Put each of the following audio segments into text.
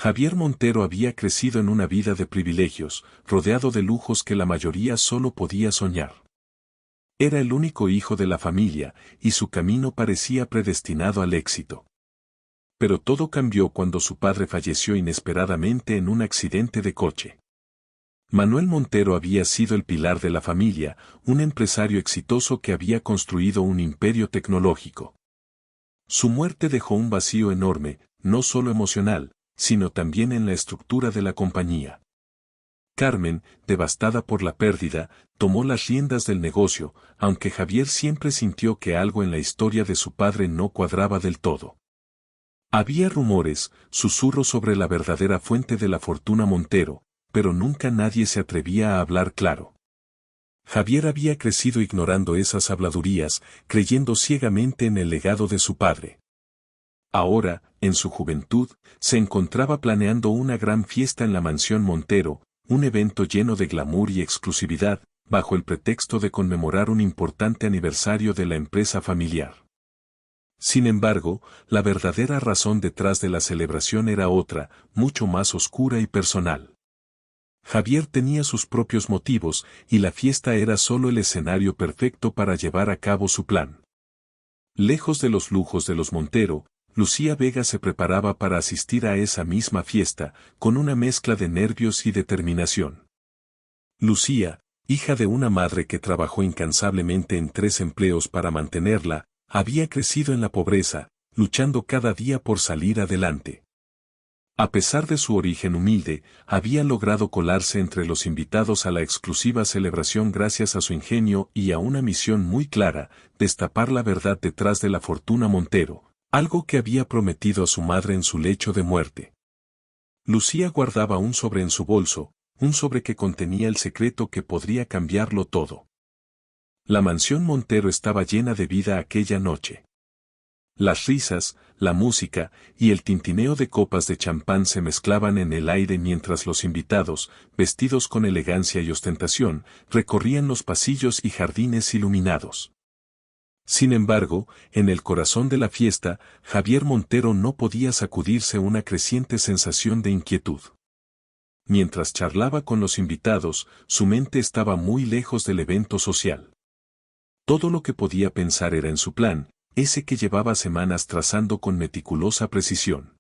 Javier Montero había crecido en una vida de privilegios, rodeado de lujos que la mayoría solo podía soñar. Era el único hijo de la familia, y su camino parecía predestinado al éxito. Pero todo cambió cuando su padre falleció inesperadamente en un accidente de coche. Manuel Montero había sido el pilar de la familia, un empresario exitoso que había construido un imperio tecnológico. Su muerte dejó un vacío enorme, no solo emocional, sino también en la estructura de la compañía. Carmen, devastada por la pérdida, tomó las riendas del negocio, aunque Javier siempre sintió que algo en la historia de su padre no cuadraba del todo. Había rumores, susurros sobre la verdadera fuente de la fortuna Montero, pero nunca nadie se atrevía a hablar claro. Javier había crecido ignorando esas habladurías, creyendo ciegamente en el legado de su padre. Ahora, en su juventud, se encontraba planeando una gran fiesta en la mansión Montero, un evento lleno de glamour y exclusividad, bajo el pretexto de conmemorar un importante aniversario de la empresa familiar. Sin embargo, la verdadera razón detrás de la celebración era otra, mucho más oscura y personal. Javier tenía sus propios motivos, y la fiesta era solo el escenario perfecto para llevar a cabo su plan. Lejos de los lujos de los Montero, Lucía Vega se preparaba para asistir a esa misma fiesta, con una mezcla de nervios y determinación. Lucía, hija de una madre que trabajó incansablemente en 3 empleos para mantenerla, había crecido en la pobreza, luchando cada día por salir adelante. A pesar de su origen humilde, había logrado colarse entre los invitados a la exclusiva celebración gracias a su ingenio y a una misión muy clara, destapar la verdad detrás de la fortuna Montero, algo que había prometido a su madre en su lecho de muerte. Lucía guardaba un sobre en su bolso, un sobre que contenía el secreto que podría cambiarlo todo. La mansión Montero estaba llena de vida aquella noche. Las risas, la música y el tintineo de copas de champán se mezclaban en el aire mientras los invitados, vestidos con elegancia y ostentación, recorrían los pasillos y jardines iluminados. Sin embargo, en el corazón de la fiesta, Javier Montero no podía sacudirse una creciente sensación de inquietud. Mientras charlaba con los invitados, su mente estaba muy lejos del evento social. Todo lo que podía pensar era en su plan, ese que llevaba semanas trazando con meticulosa precisión.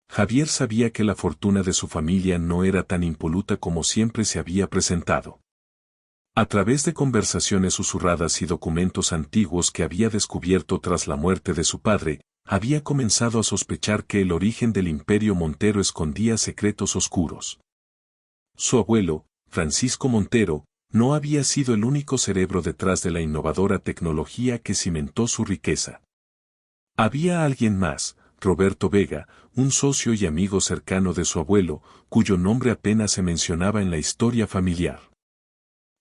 Javier sabía que la fortuna de su familia no era tan impoluta como siempre se había presentado. A través de conversaciones susurradas y documentos antiguos que había descubierto tras la muerte de su padre, había comenzado a sospechar que el origen del imperio Montero escondía secretos oscuros. Su abuelo, Francisco Montero, no había sido el único cerebro detrás de la innovadora tecnología que cimentó su riqueza. Había alguien más, Roberto Vega, un socio y amigo cercano de su abuelo, cuyo nombre apenas se mencionaba en la historia familiar.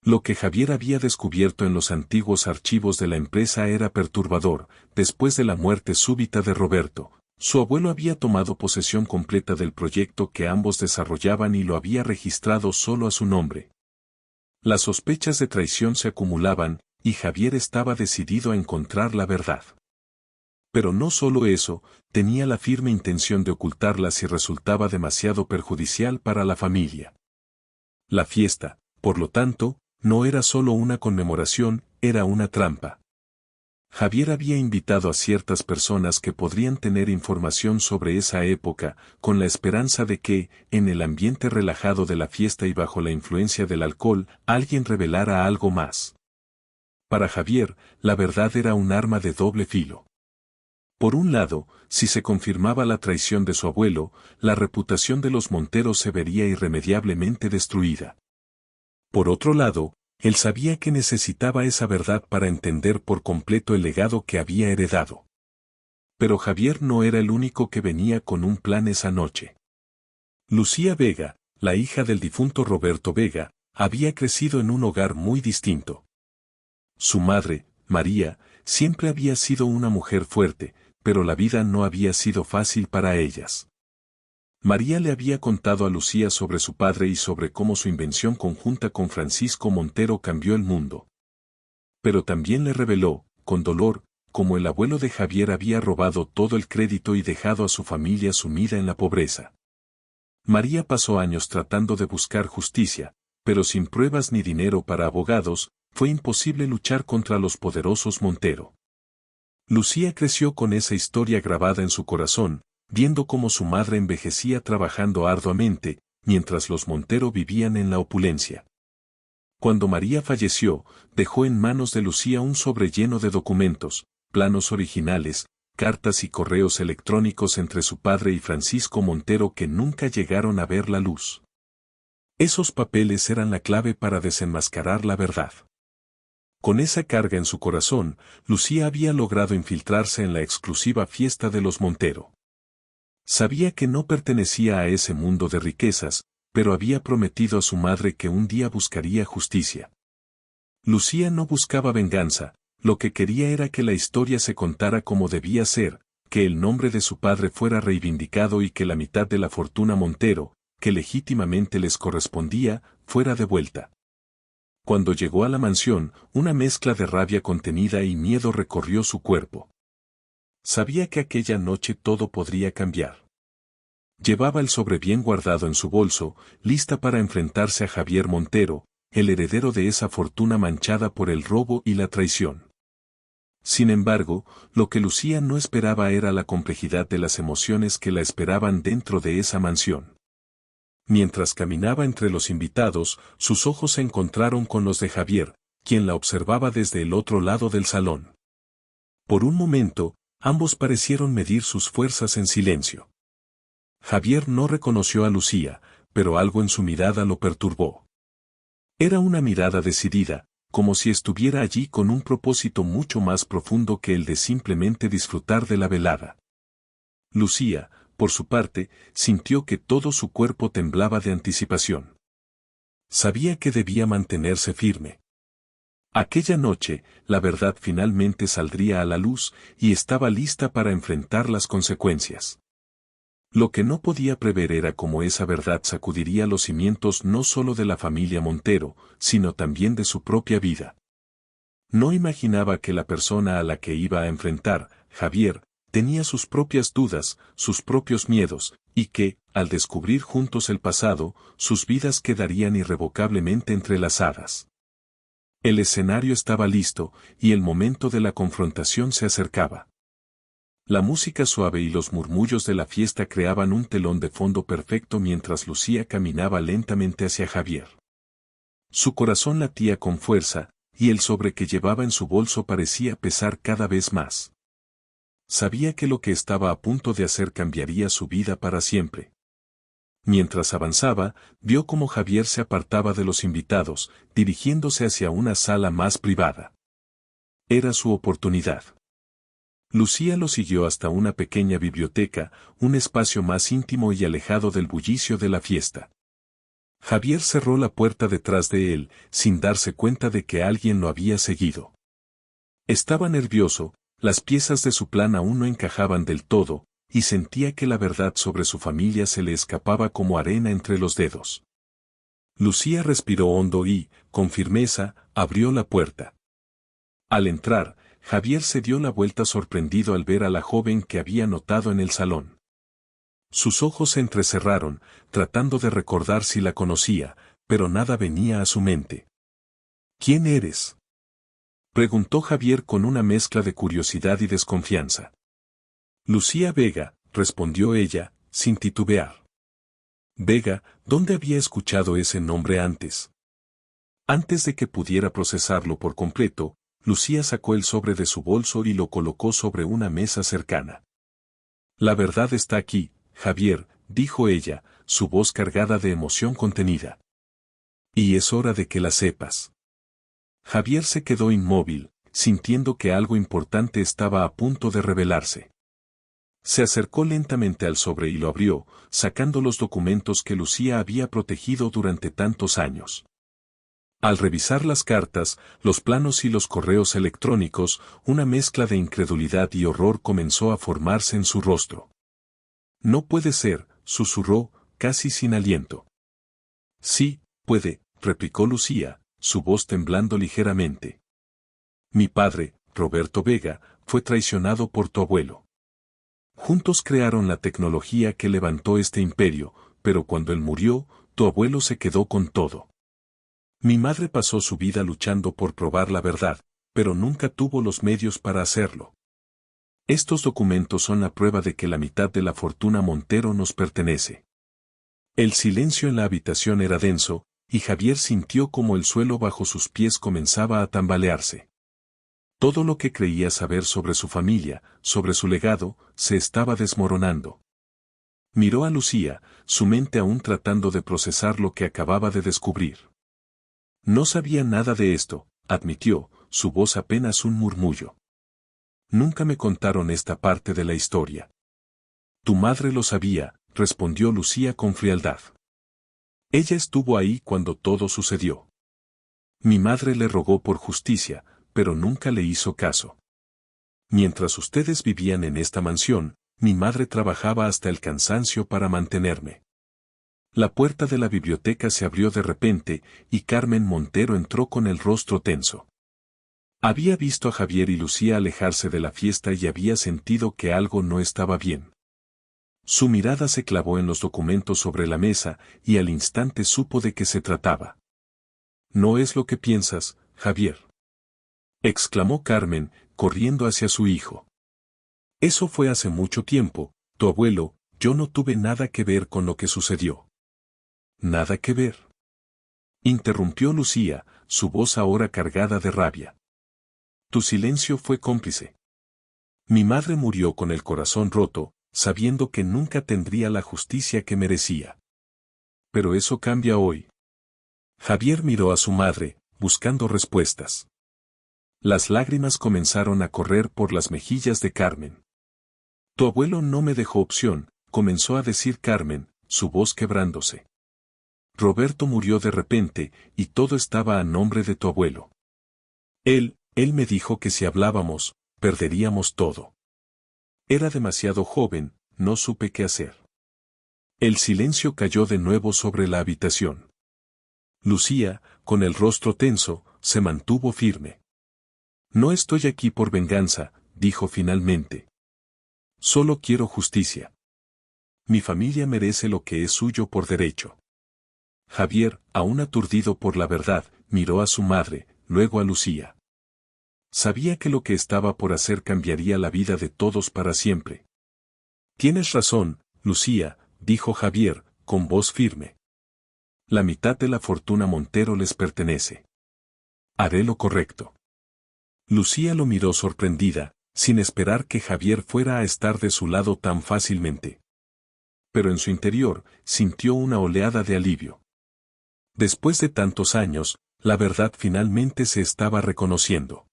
Lo que Javier había descubierto en los antiguos archivos de la empresa era perturbador. Después de la muerte súbita de Roberto, su abuelo había tomado posesión completa del proyecto que ambos desarrollaban y lo había registrado solo a su nombre. Las sospechas de traición se acumulaban, y Javier estaba decidido a encontrar la verdad. Pero no solo eso, tenía la firme intención de ocultarla si resultaba demasiado perjudicial para la familia. La fiesta, por lo tanto, no era solo una conmemoración, era una trampa. Javier había invitado a ciertas personas que podrían tener información sobre esa época, con la esperanza de que, en el ambiente relajado de la fiesta y bajo la influencia del alcohol, alguien revelara algo más. Para Javier, la verdad era un arma de doble filo. Por un lado, si se confirmaba la traición de su abuelo, la reputación de los Monteros se vería irremediablemente destruida. Por otro lado, él sabía que necesitaba esa verdad para entender por completo el legado que había heredado. Pero Javier no era el único que venía con un plan esa noche. Lucía Vega, la hija del difunto Roberto Vega, había crecido en un hogar muy distinto. Su madre, María, siempre había sido una mujer fuerte, pero la vida no había sido fácil para ellas. María le había contado a Lucía sobre su padre y sobre cómo su invención conjunta con Francisco Montero cambió el mundo. Pero también le reveló, con dolor, cómo el abuelo de Javier había robado todo el crédito y dejado a su familia sumida en la pobreza. María pasó años tratando de buscar justicia, pero sin pruebas ni dinero para abogados, fue imposible luchar contra los poderosos Montero. Lucía creció con esa historia grabada en su corazón, viendo cómo su madre envejecía trabajando arduamente, mientras los Montero vivían en la opulencia. Cuando María falleció, dejó en manos de Lucía un sobre lleno de documentos, planos originales, cartas y correos electrónicos entre su padre y Francisco Montero que nunca llegaron a ver la luz. Esos papeles eran la clave para desenmascarar la verdad. Con esa carga en su corazón, Lucía había logrado infiltrarse en la exclusiva fiesta de los Montero. Sabía que no pertenecía a ese mundo de riquezas, pero había prometido a su madre que un día buscaría justicia. Lucía no buscaba venganza, lo que quería era que la historia se contara como debía ser, que el nombre de su padre fuera reivindicado y que la mitad de la fortuna Montero, que legítimamente les correspondía, fuera devuelta. Cuando llegó a la mansión, una mezcla de rabia contenida y miedo recorrió su cuerpo. Sabía que aquella noche todo podría cambiar. Llevaba el sobre bien guardado en su bolso, lista para enfrentarse a Javier Montero, el heredero de esa fortuna manchada por el robo y la traición. Sin embargo, lo que Lucía no esperaba era la complejidad de las emociones que la esperaban dentro de esa mansión. Mientras caminaba entre los invitados, sus ojos se encontraron con los de Javier, quien la observaba desde el otro lado del salón. Por un momento, ambos parecieron medir sus fuerzas en silencio. Javier no reconoció a Lucía, pero algo en su mirada lo perturbó. Era una mirada decidida, como si estuviera allí con un propósito mucho más profundo que el de simplemente disfrutar de la velada. Lucía, por su parte, sintió que todo su cuerpo temblaba de anticipación. Sabía que debía mantenerse firme. Aquella noche, la verdad finalmente saldría a la luz y estaba lista para enfrentar las consecuencias. Lo que no podía prever era cómo esa verdad sacudiría los cimientos no solo de la familia Montero, sino también de su propia vida. No imaginaba que la persona a la que iba a enfrentar, Javier, tenía sus propias dudas, sus propios miedos, y que, al descubrir juntos el pasado, sus vidas quedarían irrevocablemente entrelazadas. El escenario estaba listo, y el momento de la confrontación se acercaba. La música suave y los murmullos de la fiesta creaban un telón de fondo perfecto mientras Lucía caminaba lentamente hacia Javier. Su corazón latía con fuerza, y el sobre que llevaba en su bolso parecía pesar cada vez más. Sabía que lo que estaba a punto de hacer cambiaría su vida para siempre. Mientras avanzaba, vio cómo Javier se apartaba de los invitados, dirigiéndose hacia una sala más privada. Era su oportunidad. Lucía lo siguió hasta una pequeña biblioteca, un espacio más íntimo y alejado del bullicio de la fiesta. Javier cerró la puerta detrás de él, sin darse cuenta de que alguien lo había seguido. Estaba nervioso, las piezas de su plan aún no encajaban del todo, y sentía que la verdad sobre su familia se le escapaba como arena entre los dedos. Lucía respiró hondo y, con firmeza, abrió la puerta. Al entrar, Javier se dio la vuelta sorprendido al ver a la joven que había notado en el salón. Sus ojos se entrecerraron, tratando de recordar si la conocía, pero nada venía a su mente. ¿Quién eres?, preguntó Javier con una mezcla de curiosidad y desconfianza. Lucía Vega, respondió ella, sin titubear. Vega, ¿dónde había escuchado ese nombre antes? Antes de que pudiera procesarlo por completo, Lucía sacó el sobre de su bolso y lo colocó sobre una mesa cercana. La verdad está aquí, Javier, dijo ella, su voz cargada de emoción contenida. Y es hora de que la sepas. Javier se quedó inmóvil, sintiendo que algo importante estaba a punto de revelarse. Se acercó lentamente al sobre y lo abrió, sacando los documentos que Lucía había protegido durante tantos años. Al revisar las cartas, los planos y los correos electrónicos, una mezcla de incredulidad y horror comenzó a formarse en su rostro. No puede ser, susurró, casi sin aliento. Sí, puede, replicó Lucía, su voz temblando ligeramente. Mi padre, Roberto Vega, fue traicionado por tu abuelo. Juntos crearon la tecnología que levantó este imperio, pero cuando él murió, tu abuelo se quedó con todo. Mi madre pasó su vida luchando por probar la verdad, pero nunca tuvo los medios para hacerlo. Estos documentos son la prueba de que la mitad de la fortuna Montero nos pertenece. El silencio en la habitación era denso, y Javier sintió como el suelo bajo sus pies comenzaba a tambalearse. Todo lo que creía saber sobre su familia, sobre su legado, se estaba desmoronando. Miró a Lucía, su mente aún tratando de procesar lo que acababa de descubrir. No sabía nada de esto, admitió, su voz apenas un murmullo. Nunca me contaron esta parte de la historia. Tu madre lo sabía, respondió Lucía con frialdad. Ella estuvo ahí cuando todo sucedió. Mi madre le rogó por justicia, pero nunca le hizo caso. Mientras ustedes vivían en esta mansión, mi madre trabajaba hasta el cansancio para mantenerme. La puerta de la biblioteca se abrió de repente, y Carmen Montero entró con el rostro tenso. Había visto a Javier y Lucía alejarse de la fiesta y había sentido que algo no estaba bien. Su mirada se clavó en los documentos sobre la mesa, y al instante supo de qué se trataba. No es lo que piensas, Javier, exclamó Carmen, corriendo hacia su hijo. Eso fue hace mucho tiempo, tu abuelo, yo no tuve nada que ver con lo que sucedió. Nada que ver, interrumpió Lucía, su voz ahora cargada de rabia. Tu silencio fue cómplice. Mi madre murió con el corazón roto, sabiendo que nunca tendría la justicia que merecía. Pero eso cambia hoy. Javier miró a su madre, buscando respuestas. Las lágrimas comenzaron a correr por las mejillas de Carmen. Tu abuelo no me dejó opción, comenzó a decir Carmen, su voz quebrándose. Roberto murió de repente, y todo estaba a nombre de tu abuelo. Él me dijo que si hablábamos, perderíamos todo. Era demasiado joven, no supe qué hacer. El silencio cayó de nuevo sobre la habitación. Lucía, con el rostro tenso, se mantuvo firme. No estoy aquí por venganza, dijo finalmente. Solo quiero justicia. Mi familia merece lo que es suyo por derecho. Javier, aún aturdido por la verdad, miró a su madre, luego a Lucía. Sabía que lo que estaba por hacer cambiaría la vida de todos para siempre. Tienes razón, Lucía, dijo Javier, con voz firme. La mitad de la fortuna Montero les pertenece. Haré lo correcto. Lucía lo miró sorprendida, sin esperar que Javier fuera a estar de su lado tan fácilmente. Pero en su interior, sintió una oleada de alivio. Después de tantos años, la verdad finalmente se estaba reconociendo.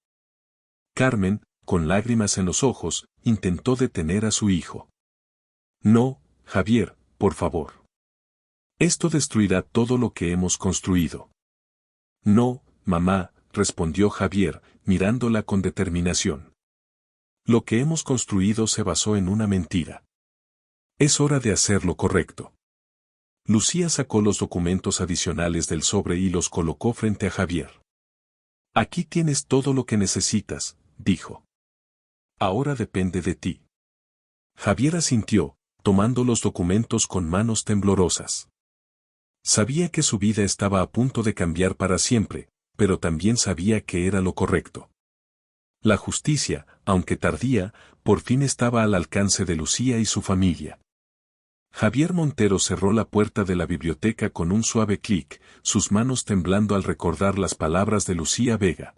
Carmen, con lágrimas en los ojos, intentó detener a su hijo. No, Javier, por favor. Esto destruirá todo lo que hemos construido. No, mamá, respondió Javier, mirándola con determinación. Lo que hemos construido se basó en una mentira. Es hora de hacer lo correcto. Lucía sacó los documentos adicionales del sobre y los colocó frente a Javier. Aquí tienes todo lo que necesitas, dijo. Ahora depende de ti. Javier asintió, tomando los documentos con manos temblorosas. Sabía que su vida estaba a punto de cambiar para siempre, pero también sabía que era lo correcto. La justicia, aunque tardía, por fin estaba al alcance de Lucía y su familia. Javier Montero cerró la puerta de la biblioteca con un suave clic, sus manos temblando al recordar las palabras de Lucía Vega.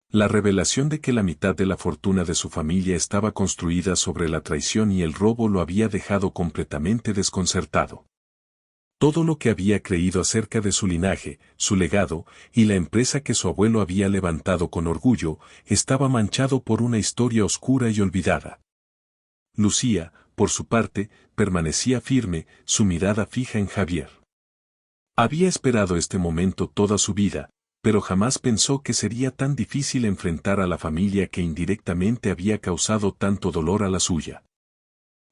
La revelación de que la mitad de la fortuna de su familia estaba construida sobre la traición y el robo lo había dejado completamente desconcertado. Todo lo que había creído acerca de su linaje, su legado, y la empresa que su abuelo había levantado con orgullo, estaba manchado por una historia oscura y olvidada. Lucía, por su parte, permanecía firme, su mirada fija en Javier. Había esperado este momento toda su vida, pero jamás pensó que sería tan difícil enfrentar a la familia que indirectamente había causado tanto dolor a la suya.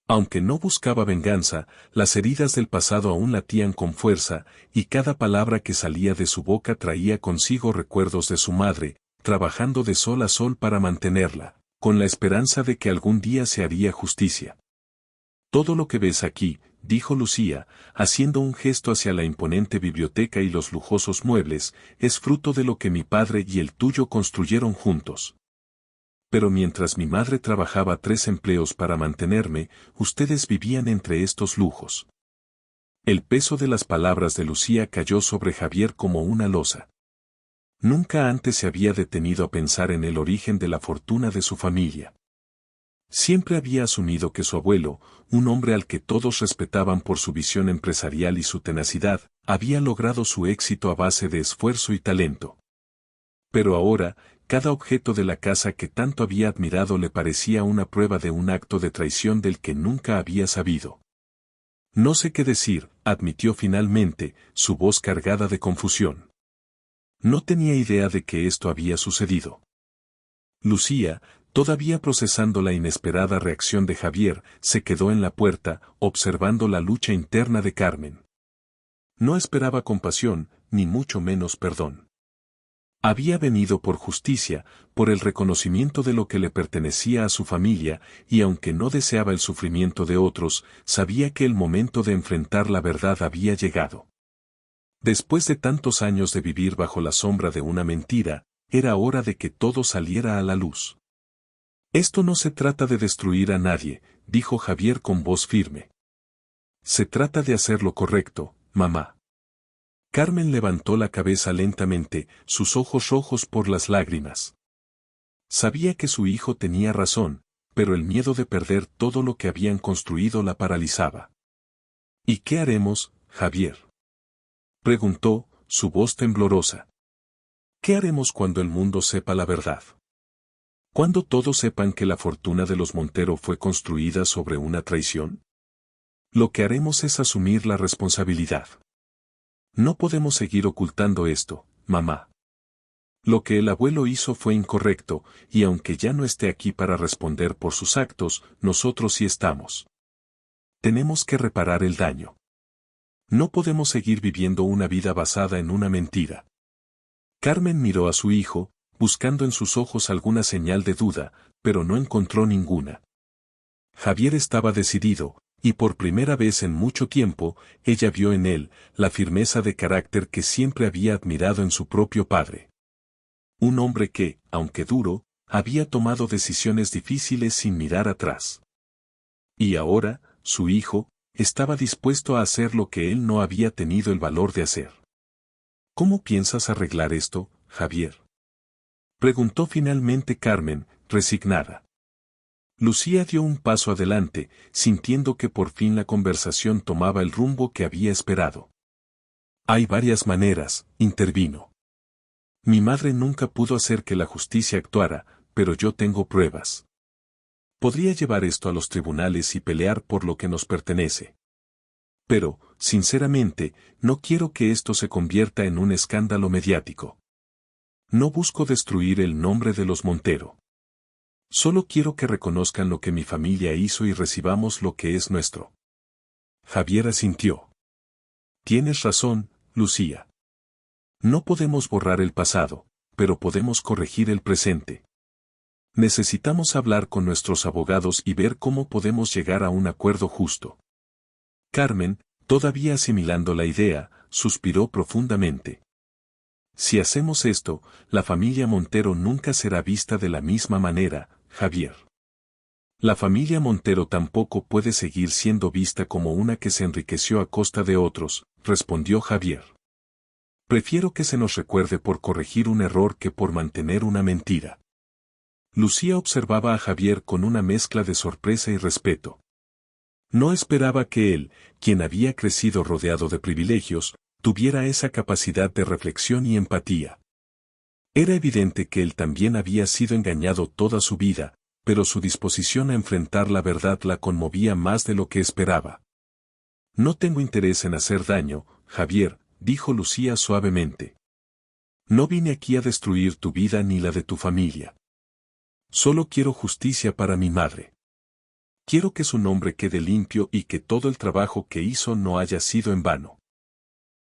Aunque no buscaba venganza, las heridas del pasado aún latían con fuerza, y cada palabra que salía de su boca traía consigo recuerdos de su madre, trabajando de sol a sol para mantenerla, con la esperanza de que algún día se haría justicia. Todo lo que ves aquí, dijo Lucía, haciendo un gesto hacia la imponente biblioteca y los lujosos muebles, es fruto de lo que mi padre y el tuyo construyeron juntos. Pero mientras mi madre trabajaba 3 empleos para mantenerme, ustedes vivían entre estos lujos. El peso de las palabras de Lucía cayó sobre Javier como una losa. Nunca antes se había detenido a pensar en el origen de la fortuna de su familia. Siempre había asumido que su abuelo, un hombre al que todos respetaban por su visión empresarial y su tenacidad, había logrado su éxito a base de esfuerzo y talento. Pero ahora, cada objeto de la casa que tanto había admirado le parecía una prueba de un acto de traición del que nunca había sabido. No sé qué decir, admitió finalmente, su voz cargada de confusión. No tenía idea de que esto había sucedido. Lucía, todavía procesando la inesperada reacción de Javier, se quedó en la puerta, observando la lucha interna de Carmen. No esperaba compasión, ni mucho menos perdón. Había venido por justicia, por el reconocimiento de lo que le pertenecía a su familia, y aunque no deseaba el sufrimiento de otros, sabía que el momento de enfrentar la verdad había llegado. Después de tantos años de vivir bajo la sombra de una mentira, era hora de que todo saliera a la luz. Esto no se trata de destruir a nadie, dijo Javier con voz firme. Se trata de hacer lo correcto, mamá. Carmen levantó la cabeza lentamente, sus ojos rojos por las lágrimas. Sabía que su hijo tenía razón, pero el miedo de perder todo lo que habían construido la paralizaba. ¿Y qué haremos, Javier?, preguntó, su voz temblorosa. ¿Qué haremos cuando el mundo sepa la verdad? ¿Cuando todos sepan que la fortuna de los Montero fue construida sobre una traición? Lo que haremos es asumir la responsabilidad. No podemos seguir ocultando esto, mamá. Lo que el abuelo hizo fue incorrecto, y aunque ya no esté aquí para responder por sus actos, nosotros sí estamos. Tenemos que reparar el daño. No podemos seguir viviendo una vida basada en una mentira. Carmen miró a su hijo, buscando en sus ojos alguna señal de duda, pero no encontró ninguna. Javier estaba decidido, y por primera vez en mucho tiempo, ella vio en él la firmeza de carácter que siempre había admirado en su propio padre. Un hombre que, aunque duro, había tomado decisiones difíciles sin mirar atrás. Y ahora, su hijo, estaba dispuesto a hacer lo que él no había tenido el valor de hacer. ¿Cómo piensas arreglar esto, Javier?, preguntó finalmente Carmen, resignada. Lucía dio un paso adelante, sintiendo que por fin la conversación tomaba el rumbo que había esperado. Hay varias maneras, intervino. Mi madre nunca pudo hacer que la justicia actuara, pero yo tengo pruebas. Podría llevar esto a los tribunales y pelear por lo que nos pertenece. Pero, sinceramente, no quiero que esto se convierta en un escándalo mediático. No busco destruir el nombre de los Montero. Solo quiero que reconozcan lo que mi familia hizo y recibamos lo que es nuestro. Javier asintió. Tienes razón, Lucía. No podemos borrar el pasado, pero podemos corregir el presente. Necesitamos hablar con nuestros abogados y ver cómo podemos llegar a un acuerdo justo. Carmen, todavía asimilando la idea, suspiró profundamente. Si hacemos esto, la familia Montero nunca será vista de la misma manera, Javier. La familia Montero tampoco puede seguir siendo vista como una que se enriqueció a costa de otros, respondió Javier. Prefiero que se nos recuerde por corregir un error que por mantener una mentira. Lucía observaba a Javier con una mezcla de sorpresa y respeto. No esperaba que él, quien había crecido rodeado de privilegios, tuviera esa capacidad de reflexión y empatía. Era evidente que él también había sido engañado toda su vida, pero su disposición a enfrentar la verdad la conmovía más de lo que esperaba. No tengo interés en hacer daño, Javier, dijo Lucía suavemente. No vine aquí a destruir tu vida ni la de tu familia. Solo quiero justicia para mi madre. Quiero que su nombre quede limpio y que todo el trabajo que hizo no haya sido en vano.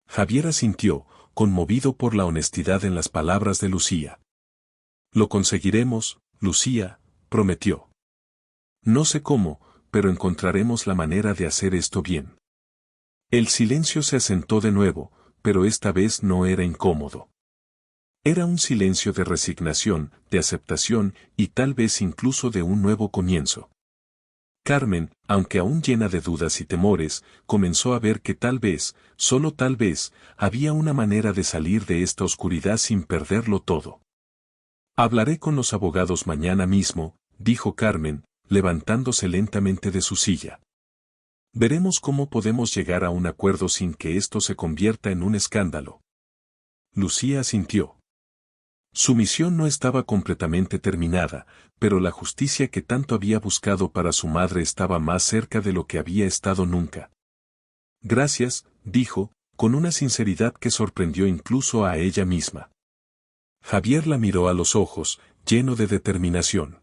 Javier asintió, conmovido por la honestidad en las palabras de Lucía. Lo conseguiremos, Lucía, prometió. No sé cómo, pero encontraremos la manera de hacer esto bien. El silencio se asentó de nuevo, pero esta vez no era incómodo. Era un silencio de resignación, de aceptación y tal vez incluso de un nuevo comienzo. Carmen, aunque aún llena de dudas y temores, comenzó a ver que tal vez, solo tal vez, había una manera de salir de esta oscuridad sin perderlo todo. Hablaré con los abogados mañana mismo, dijo Carmen, levantándose lentamente de su silla. Veremos cómo podemos llegar a un acuerdo sin que esto se convierta en un escándalo. Lucía asintió. Su misión no estaba completamente terminada, pero la justicia que tanto había buscado para su madre estaba más cerca de lo que había estado nunca. Gracias, dijo, con una sinceridad que sorprendió incluso a ella misma. Javier la miró a los ojos, lleno de determinación.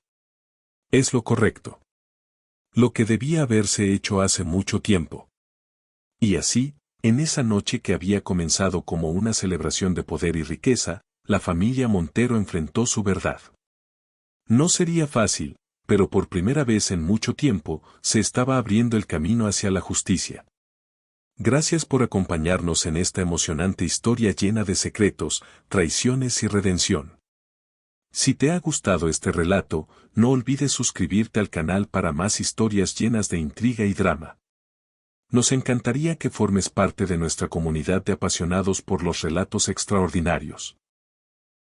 Es lo correcto. Lo que debía haberse hecho hace mucho tiempo. Y así, en esa noche que había comenzado como una celebración de poder y riqueza, la familia Montero enfrentó su verdad. No sería fácil, pero por primera vez en mucho tiempo, se estaba abriendo el camino hacia la justicia. Gracias por acompañarnos en esta emocionante historia llena de secretos, traiciones y redención. Si te ha gustado este relato, no olvides suscribirte al canal para más historias llenas de intriga y drama. Nos encantaría que formes parte de nuestra comunidad de apasionados por los relatos extraordinarios.